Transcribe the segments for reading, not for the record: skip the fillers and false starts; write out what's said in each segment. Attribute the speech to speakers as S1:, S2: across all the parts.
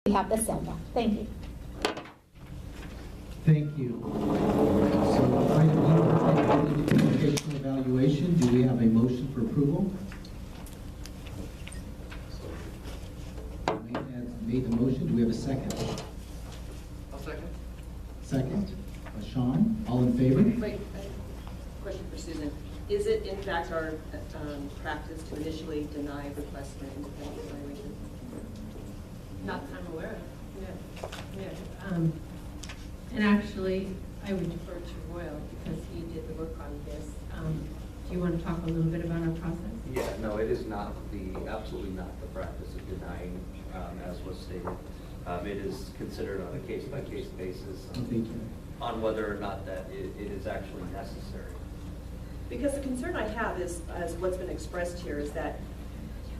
S1: We have the WESELPA. Thank you.
S2: Thank you. So item E, educational evaluation. Do we have a motion for approval? Wayne has made the motion. Do we have a second?
S3: I'll second.
S2: Second. Sean, all in favor?
S4: Wait, question for Susan. Is it in fact our practice to initially deny requests for independent evaluation?
S5: Not that I'm aware of. Yeah. And actually, I would defer to Royal because he did the work on this. Do you want to talk a little bit about our process?
S3: Yeah, no, it is not absolutely not the practice of denying, as was stated. It is considered on a case-by-case basis on whether or not that it is actually necessary.
S4: Because the concern I have is, as what's been expressed here, is that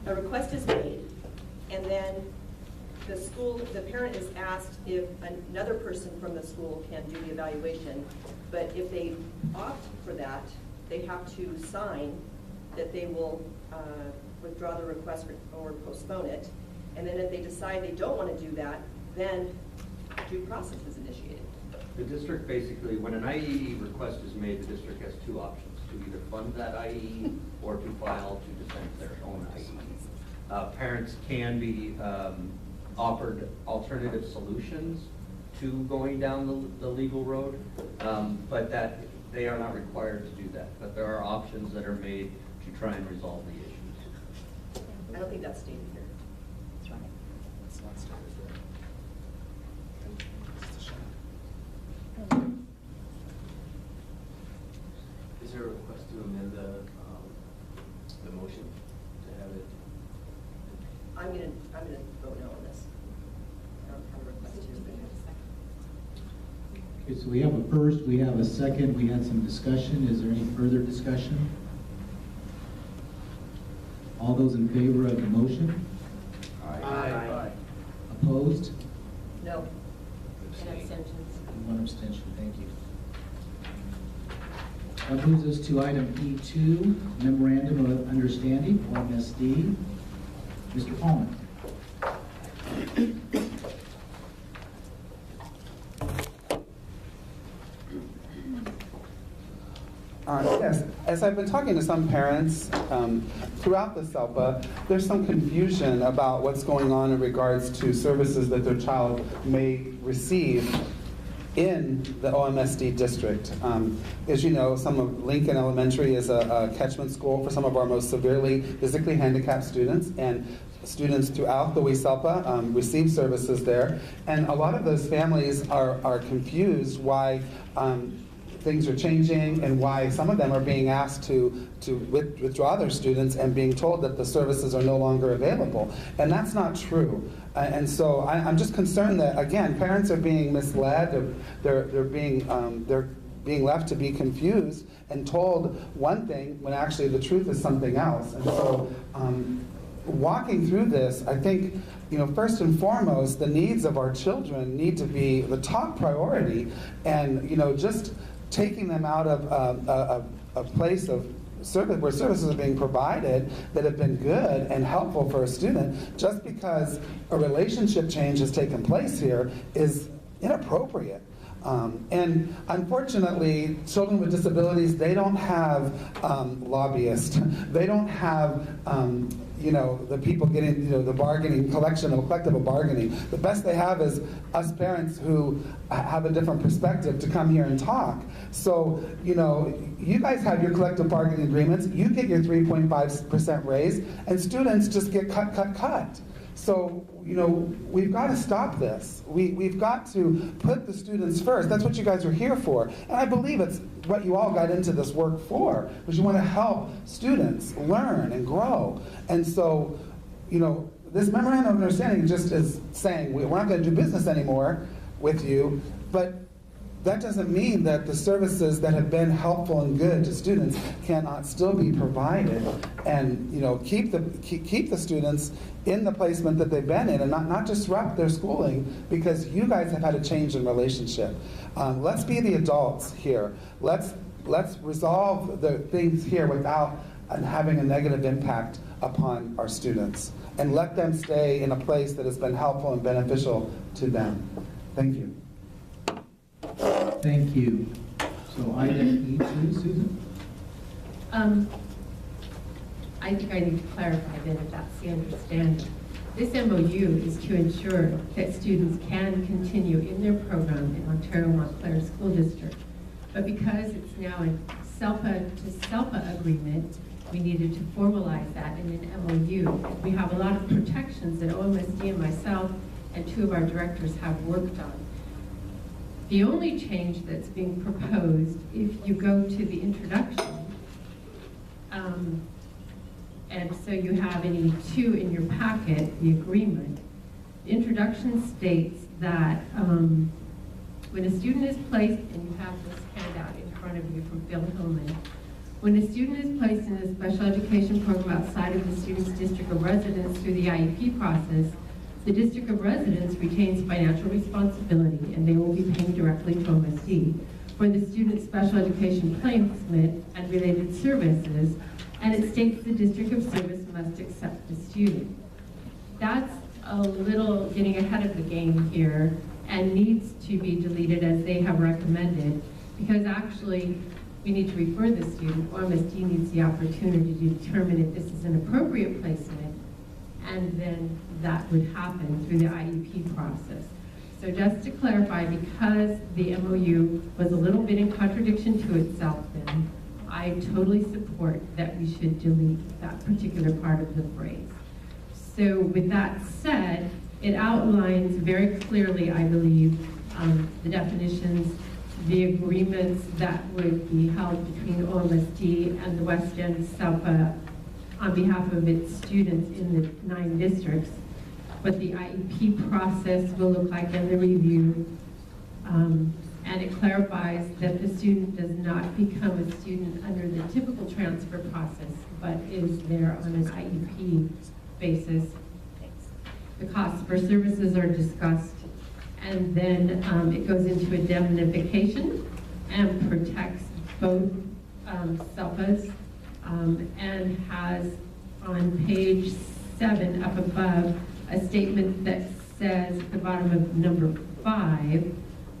S4: a request is made, and then the parent is asked if another person from the school can do the evaluation, but if they opt for that, they have to sign that they will withdraw the request or postpone it, and then if they decide they don't want to do that, then due process is initiated.
S3: The district basically, when an IEE request is made, the district has two options: to either fund that IEE or to file to defend their own IEE. Parents can be offered alternative solutions to going down the legal road, but that they are not required to do that. But there are options that are made to try and resolve the issues.
S4: I don't think that's stated here.
S1: That's right.
S6: It's not stated there. Is there a request to amend the motion to have it?
S4: I'm gonna vote no on this. I don't have a request to.
S2: Okay, so we have a first, we have a second, we had some discussion. Is there any further discussion? All those in favor of the motion?
S6: Aye.
S2: Opposed?
S4: No.
S5: And abstentions.
S2: And one abstention, thank you. That moves us to item E2, Memorandum of Understanding, OMSD. Mr. Paulman.
S7: Yes, as I've been talking to some parents throughout the WESELPA, there's some confusion about what's going on in regards to services that their child may receive in the OMSD district. As you know, some of Lincoln Elementary is a catchment school for some of our most severely physically handicapped students, and students throughout the WESELPA receive services there. And a lot of those families are confused why things are changing and why some of them are being asked to withdraw their students and being told that the services are no longer available. And that's not true. And so I'm just concerned that, again, parents are being misled. They're being left to be confused and told one thing when actually the truth is something else. And so walking through this, I think, first and foremost, the needs of our children need to be the top priority. And, just taking them out of a place of service where services are being provided that have been good and helpful for a student, just because a relationship change has taken place here, is inappropriate. And unfortunately, children with disabilities, they don't have lobbyists. They don't have the people getting, the bargaining, collective bargaining. The best they have is us parents who have a different perspective to come here and talk. So, you guys have your collective bargaining agreements. You get your 3.5% raise, and students just get cut. So, we've got to stop this. We've got to put the students first. That's what you guys are here for. And I believe it's what you all got into this work for, because you want to help students learn and grow. And so, this memorandum of understanding just is saying we're not going to do business anymore with you, but that doesn't mean that the services that have been helpful and good to students cannot still be provided, and keep the students in the placement that they've been in, and not disrupt their schooling because you guys have had a change in relationship. Let's be the adults here. Let's resolve the things here without having a negative impact upon our students. and let them stay in a place that has been helpful and beneficial to them. Thank you.
S2: Thank you. So item E2, Susan?
S5: I think I need to clarify then if that's the understanding. This MOU is to ensure that students can continue in their program in Ontario Montclair School District. But because it's now a SELPA to SELPA agreement, we needed to formalize that in an MOU. We have a lot of protections that OMSD and myself and two of our directors have worked on. The only change that's being proposed, if you go to the introduction, and so you have in E2 in your packet, the agreement. The introduction states that when a student is placed, and you have this handout in front of you from Phil Hillman, when a student is placed in a special education program outside of the student's district of residence through the IEP process, the district of residence retains financial responsibility, and they will be paying directly to OMSD for the student's special education placement and related services, and it states the district of service must accept the student. That's a little getting ahead of the game here and needs to be deleted as they have recommended, because actually we need to refer the student. OMSD needs the opportunity to determine if this is an appropriate placement, and then that would happen through the IEP process. So just to clarify, because the MOU was a little bit in contradiction to itself then, I totally support that we should delete that particular part of the phrase. So with that said, it outlines very clearly, I believe, the definitions, the agreements that would be held between OMSD and the West End SELPA on behalf of its students in the 9 districts, what the IEP process will look like in the review, and it clarifies that the student does not become a student under the typical transfer process, but is there on an IEP basis. The costs for services are discussed, and then it goes into indemnification and protects both SELPAs, and has on page 7 up above a statement that says at the bottom of number 5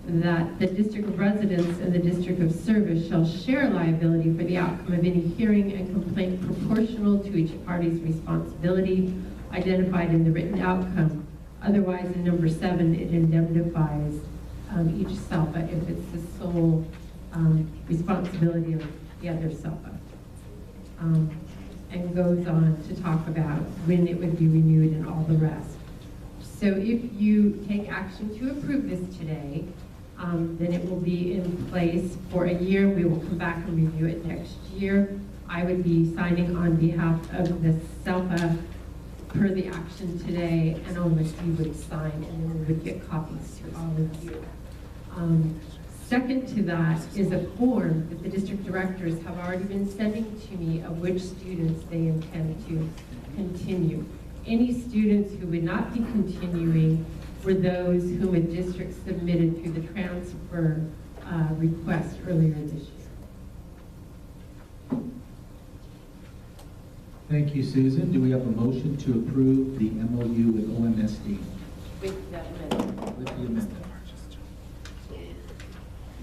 S5: that the district of residence and the district of service shall share liability for the outcome of any hearing and complaint proportional to each party's responsibility identified in the written outcome. Otherwise, in number 7, it indemnifies each SELPA if it's the sole responsibility of the other SELPA. And goes on to talk about when it would be renewed and all the rest. So if you take action to approve this today, then it will be in place for a year. We will come back and review it next year. I would be signing on behalf of the SELPA per the action today, and OMSD would sign, and then we would get copies to all of you. Second to that is a form that the district directors have already been sending to me of which students they intend to continue. Any students who would not be continuing were those whom a district submitted through the transfer request earlier this year.
S2: Thank you, Susan. Do we have a motion to approve the MOU with OMSD?
S5: With that amendment.
S2: With the amendment.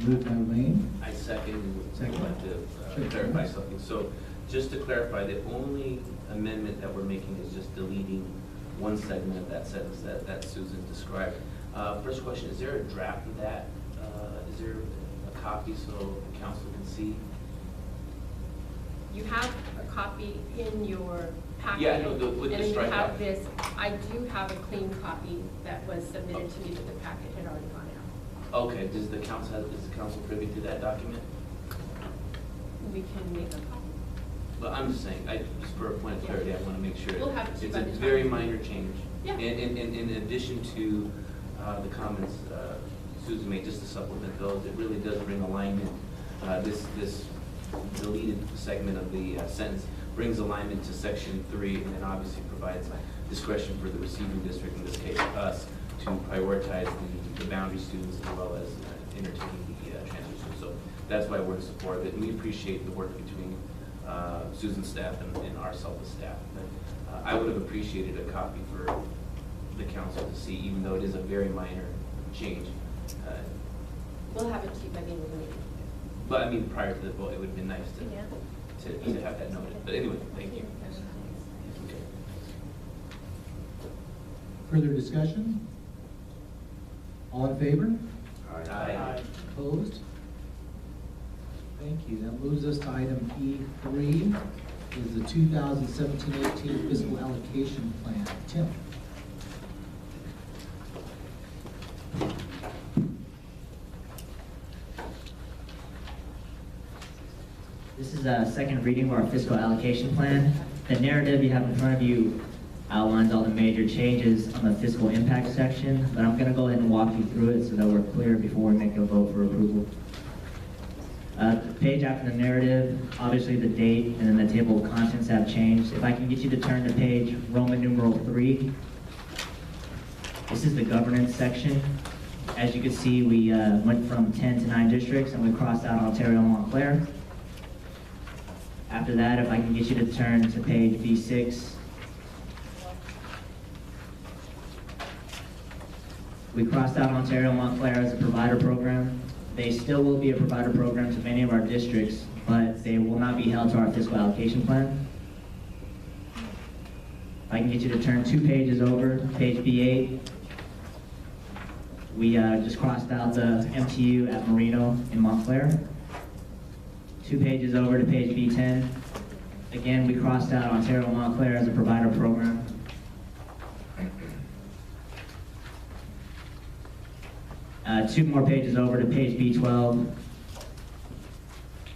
S2: Moved by Wayne.
S6: I second, I'd
S2: Second.
S6: like to clarify something. So just to clarify, the only amendment that we're making is just deleting one segment of that sentence that Susan described. First question, is there a draft of that? Is there a copy so the council can see?
S5: You have a copy in your packet.
S6: Yeah, no, with the
S5: and then you
S6: strikeout.
S5: have this. I do have a clean copy that was submitted to me, but the packet had already gone out.
S6: Okay, is the council privy to that document?
S5: We can make a copy.
S6: But I'm just saying, just for a point of clarity, I want to make sure.
S5: We'll have it to you
S6: It's
S5: by
S6: a
S5: the time.
S6: very minor change.
S5: Yeah.
S6: And in addition to the comments Susan made, just to supplement those, it really does bring alignment. This deleted segment of the sentence brings alignment to section 3, and then obviously provides discretion for the receiving district, in this case us, to prioritize the boundary students as well as entertaining the transfer students. So that's why we're in support of it, and we appreciate the work between Susan's staff and our SELPA staff. But I would have appreciated a copy for the council to see, even though it is a very minor change.
S5: We'll have it to you by the end of the meeting.
S6: But I mean, prior to the vote, it would have been nice
S5: Yeah.
S6: to have that noted. But anyway, thank you. Okay.
S2: Further discussion? All in favor?
S6: Aye.
S2: Opposed? Thank you. That moves us to item E3, is the 2017-18 fiscal allocation plan. Tim?
S8: This is a second reading of our fiscal allocation plan. The narrative you have in front of you outlines all the major changes on the fiscal impact section, but I'm going to go ahead and walk you through it so that we're clear before we make a vote for approval. The page after the narrative, obviously the date and then the table of contents have changed. If I can get you to turn to page Roman numeral 3. This is the governance section. As you can see, we went from 10 to 9 districts and we crossed out Ontario and Montclair. After that, if I can get you to turn to page B6. We crossed out Ontario and Montclair as a provider program. They still will be a provider program to many of our districts, but they will not be held to our fiscal allocation plan. If I can get you to turn 2 pages over, page B8. We just crossed out the MTU at Marino in Montclair. 2 pages over to page B10. Again, we crossed out Ontario and Montclair as a provider program. 2 more pages over to page B12.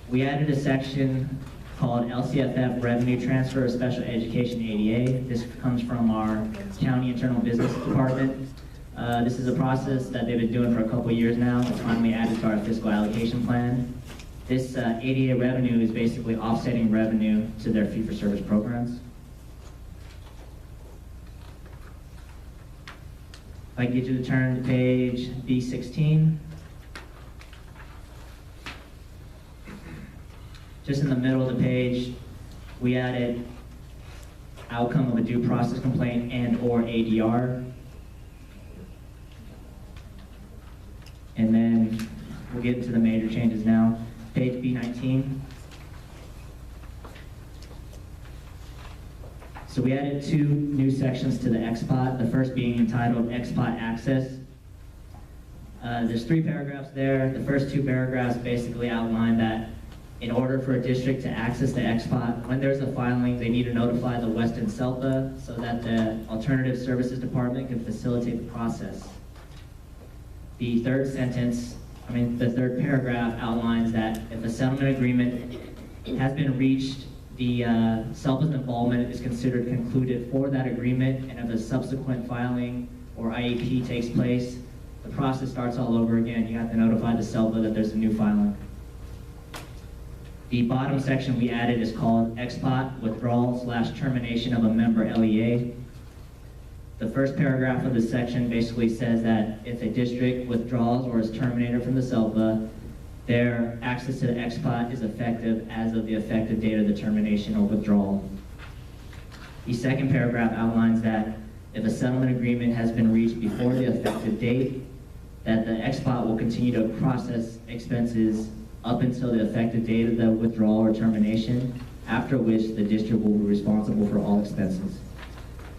S8: We added a section called LCFF Revenue Transfer of Special Education ADA. This comes from our County Internal Business Department. This is a process that they've been doing for a couple years now. It's finally added to our fiscal allocation plan. This ADA revenue is basically offsetting revenue to their fee-for-service programs. If I can get you to turn to page B16. Just in the middle of the page, we added outcome of a due process complaint and/or ADR. And then we'll get into the major changes now. Page B19. So we added 2 new sections to the XPOT, the first being entitled XPOT Access. There's 3 paragraphs there. The first 2 paragraphs basically outline that in order for a district to access the XPOT, when there's a filing, they need to notify the WESELPA so that the Alternative Services Department can facilitate the process. The third paragraph outlines that if a settlement agreement has been reached, the SELPA's involvement is considered concluded for that agreement, and if a subsequent filing or IEP takes place, the process starts all over again. You have to notify the SELPA that there's a new filing. The bottom section we added is called XPOT Withdrawal/Termination of a Member LEA. The first paragraph of this section basically says that if a district withdraws or is terminated from the SELPA, their access to the XPOT is effective as of the effective date of the termination or withdrawal. The second paragraph outlines that if a settlement agreement has been reached before the effective date, that the XPOT will continue to process expenses up until the effective date of the withdrawal or termination, after which the district will be responsible for all expenses.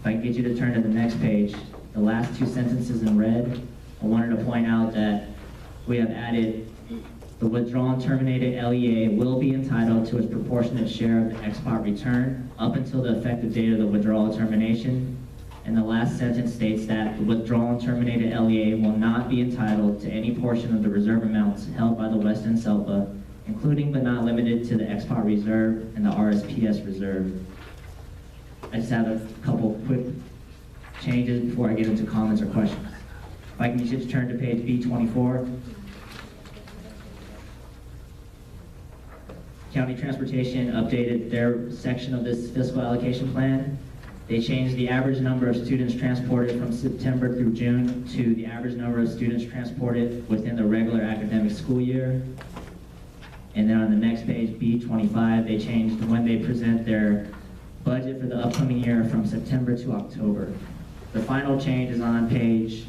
S8: If I can get you to turn to the next page, the last 2 sentences in red, I wanted to point out that we have added the withdrawn terminated LEA will be entitled to its proportionate share of the XPOT return up until the effective date of the withdrawal termination. And the last sentence states that the withdrawn terminated LEA will not be entitled to any portion of the reserve amounts held by the Weston SELPA, including but not limited to the XPOT reserve and the RSPS reserve. I just have a couple quick changes before I get into comments or questions. If I can just turn to page B24. County Transportation updated their section of this fiscal allocation plan. They changed the average number of students transported from September through June to the average number of students transported within the regular academic school year. And then on the next page, B25, they changed when they present their budget for the upcoming year from September to October. The final change is on page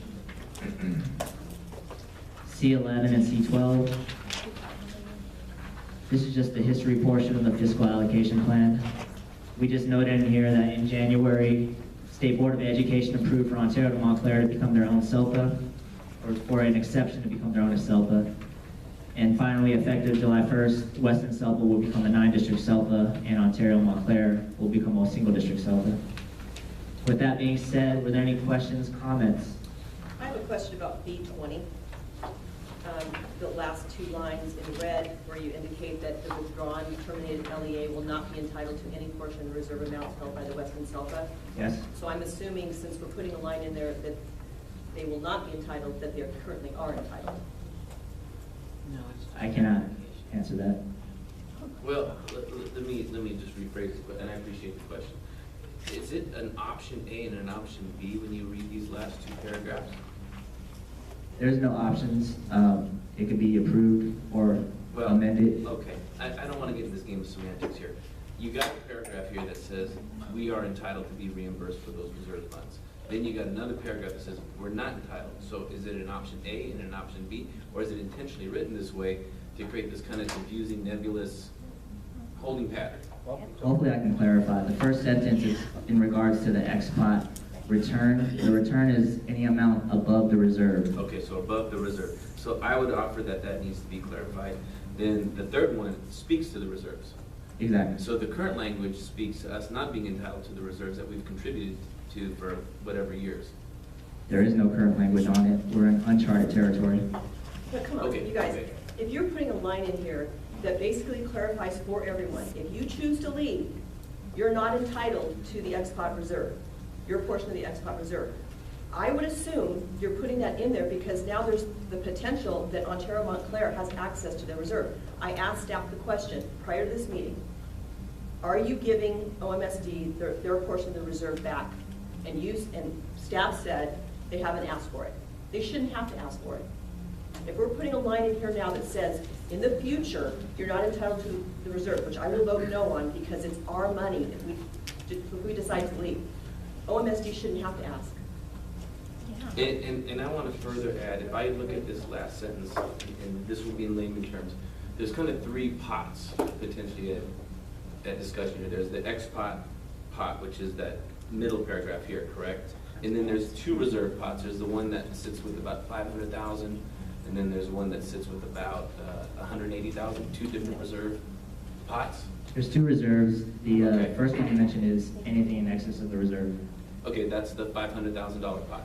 S8: C11 and C12. This is just the history portion of the fiscal allocation plan. We just noted in here that in January, State Board of Education approved for Ontario to Montclair to become their own SELPA, or for an exception to become their own SELPA. And finally, effective July 1st, Western SELPA will become a 9-district SELPA, and Ontario Montclair will become a single-district SELPA. With that being said, were there any questions, comments?
S4: I have a question about B20. The last two lines in red where you indicate that the withdrawn terminated LEA will not be entitled to any portion of the reserve amounts held by the Western SELPA.
S8: Yes?
S4: So I'm assuming, since we're putting a line in there that they will not be entitled, that they currently are entitled.
S8: I cannot answer that.
S6: Well, let me just rephrase it, and I appreciate the question. Is it an option A and an option B when you read these last two paragraphs?
S8: There's no options. It could be approved or amended.
S6: Okay, I don't want to get into this game of semantics here. You got a paragraph here that says we are entitled to be reimbursed for those reserve funds. Then you got another paragraph that says we're not entitled. So is it an option A and an option B, or is it intentionally written this way to create this kind of confusing, nebulous holding pattern?
S8: Hopefully I can clarify. The first sentence is in regards to the XPOT return. The return is any amount above the reserve.
S6: Okay, so above the reserve. So I would offer that that needs to be clarified. Then the third one speaks to the reserves.
S8: Exactly.
S6: So the current language speaks to us not being entitled to the reserves that we've contributed to for whatever years.
S8: There is no current language on it. We're in uncharted territory.
S4: But come on,
S6: Okay,
S4: you guys,
S6: okay.
S4: if you're putting a line in here that basically clarifies for everyone, if you choose to leave, you're not entitled to the XPOT reserve, your portion of the XPOT reserve. I would assume you're putting that in there because now there's the potential that Ontario Montclair has access to the reserve. I asked staff the question prior to this meeting, are you giving OMSD their portion of the reserve back? And staff said they haven't asked for it. They shouldn't have to ask for it. If we're putting a line in here now that says, in the future, you're not entitled to the reserve, which I will vote no on because it's our money if we decide to leave, OMSD shouldn't have to ask.
S6: And I want to further add, if I look at this last sentence, and this will be in layman terms, there's kind of three pots potentially at discussion here. There's the XPOT pot, which is that middle paragraph here, correct? And then there's two reserve pots. There's the one that sits with about 500,000, and then there's one that sits with about 180,000, two different reserve pots.
S8: There's two reserves. The
S6: Okay.
S8: first one you mentioned is anything in excess of the reserve.
S6: Okay, that's the $500,000 pot.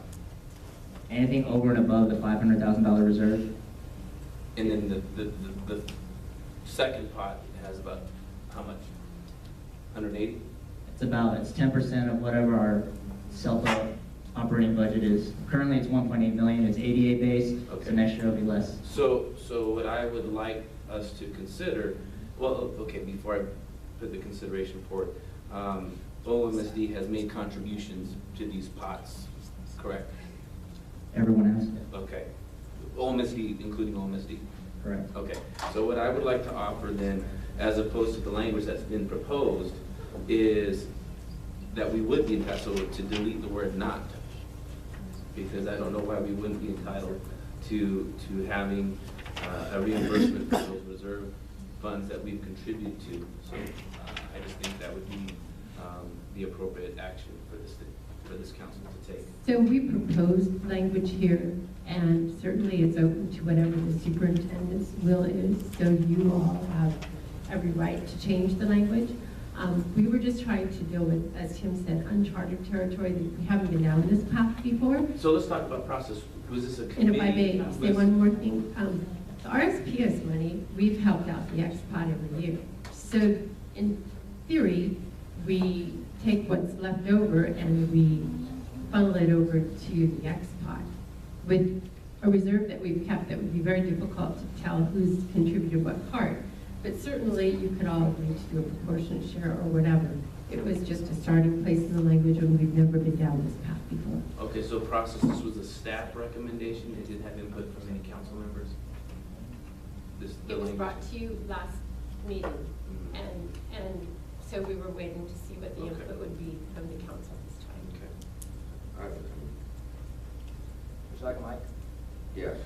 S8: Anything over and above the $500,000 reserve.
S6: And then the second pot has about how much? 180?
S8: It's 10% of whatever our SELPA operating budget is. Currently it's 1.8 million, it's 88 base,
S6: Okay.
S8: so next year it'll be less.
S6: So what I would like us to consider, well, okay, before I put the consideration forward, OMSD has made contributions to these pots, correct?
S8: Everyone else?
S6: Okay. OMSD, including OMSD.
S8: Correct.
S6: Okay, so what I would like to offer then, as opposed to the language that's been proposed, is that we would be entitled to delete the word not, because I don't know why we wouldn't be entitled to having a reimbursement for those reserve funds that we've contributed to. So I just think that would be the appropriate action for this council to take.
S5: So we proposed language here, and certainly it's open to whatever the superintendent's will is, so you all have every right to change the language. We were just trying to deal with, as Tim said, uncharted territory that we haven't been down this path before.
S6: So let's talk about process. Was this a
S5: And
S6: committee?
S5: if I may say one more thing, the RSPS money, we've helped out the XPOT every year. So in theory, we take what's left over and we funnel it over to the XPOT. With a reserve that we've kept, that would be very difficult to tell who's contributed what part. But certainly you could all agree to do a proportionate share or whatever. It was just a starting place in the language and we've never been down this path before.
S6: Okay, so process, this was a staff recommendation. It didn't have input from any council members? this. the
S5: It was
S6: language-
S5: brought to you last meeting,
S6: Mhm.
S5: and so we were waiting to see what the
S6: Okay.
S5: input would be from the council this time.
S6: Okay. All right.
S9: Would you like a mic?
S3: Yes.